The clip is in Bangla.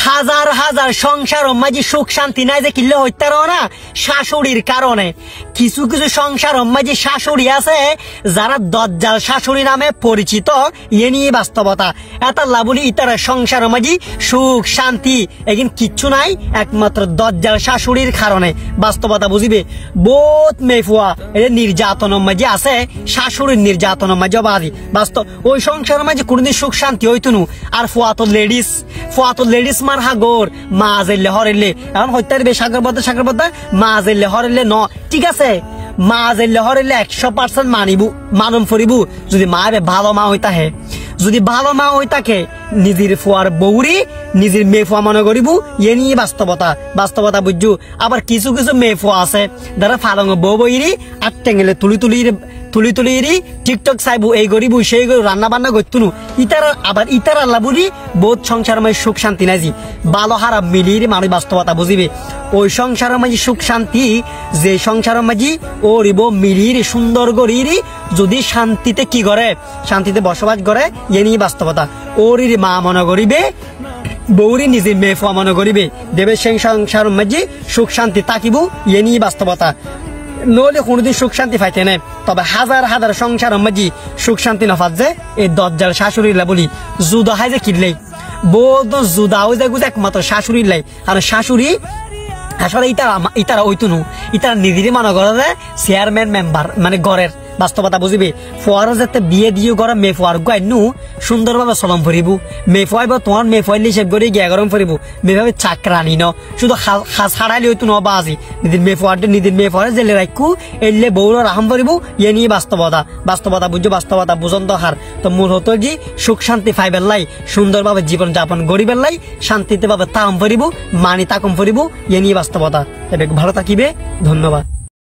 হাজার হাজার সংসার মাঝে সুখ শান্তি নাই যে কিল্লে হইতার না শাশুড়ির কারণে। কিছু কিছু সংসার মাঝে শাশুড়ি আছে যারা দজ্জাল শাশুড়ি নামে পরিচিত। এ নিয়ে বাস্তবতা এত লাভলি ইতার সংসার মাঝে সুখ শান্তি এগিন কিচ্ছু নাই, একমাত্র দজ্জাল শাশুড়ির কারণে। বাস্তবতা বুঝিবে বহুত মেফুয়া এটা নির্যাতন মাঝে আছে, শাশুড়ির নির্যাতন মাঝে বাদি বাস্তব। ওই সংসার মাঝে কোনদিন সুখ শান্তি হইতুনু। আর ফুয়াতো লেডিস মার হাগর মা জেলে হরেলে এখন হইতার বে সাগর বদ্ধা মা জেলে হরেলে ন ঠিক আছে, মা জেলে হরেলে 100% মানম ফরিবু যদি মা ভালো মা হইতা হে। যদি ভালো মা হই থাকে নিজের ফুয়ার বৌরি নিজের মেয়ে ফুয়া মনে করিব। এ নিয়ে বাস্তবতা বুঝছু। আবার কিছু কিছু মেয়ে ফুয়া আছে যারা ফালং বউ বইরি আর টেঙ্গেলে তুলি টিকটক চাইবো এই গরিব সেই গরিব রান্না বান্না করতুনু ইতার আল্লাহ বুড়ি বহুত সংসার মাঝে সুখ শান্তি নাইজি ভালো হারাপ মিলিয়ে মানুষ বাস্তবতা বুঝিবে। ওই সংসারের মাঝে সুখ শান্তি যে সংসারের মাঝে ওরিব মিলিয়ে সুন্দর গরিরি যদি শান্তিতে কি করে শান্তিতে বসবাস করে এ নিয়ে বাস্তবতা। ওরির মা মনে করিবে বৌরি নিজের মেয়ে ফুয়া মনে করিবে দেবে সেই সংসারের মাঝে সুখ শান্তি তাকিব। এ নিয়ে বাস্তবতা নইলে কোনোদিন সুখ শান্তি পাইতে নেই। তবে হাজার হাজার সংসার মাঝে সুখ শান্তি নফাত যে এই দজ্জাল শাশুড়িলা বলি জুদা হাই যে কিনলেই বহুত জুদা হয়ে যায় একমাত্র শাশুড়ির লাই। আর শাশুড়ি আসলে ইতারা ওইতুনু ইতারা নিজেরই মনে করে যে চেয়ারম্যান মেম্বার মানে ঘরের বাস্তবতা বুঝিবে। ফুয়ারও যাতে বিয়ে দিয়ে গড়া মেয়ে ফুয়ার গাইনু সুন্দরভাবে চলম ফুরিব। মেয়ে ফুয়াইব তোমার মেয়ে ফুয়াইলে হিসেব করে গিয়া গরম ফুরিব। মেয়েভাবে চাকরানি ন শুধু ছাড়াইলে হইতো ন বাজি নিজের মেয়ে ফুয়ারে জেলে রাখু এলে বউর রাহাম ফুরিব। এ নিয়ে বাস্তবতা বুঝছো বাস্তবতা বুঝন্ত হার। তো মূল হতো কি সুখ শান্তি পাইবার লাই সুন্দরভাবে জীবন যাপন গরিবের লাই শান্তিতে ভাবে তাম ফুরিব মানি তাকম ফুরিব। এ নিয়ে বাস্তবতা। এবার ভালো থাকিবে। ধন্যবাদ।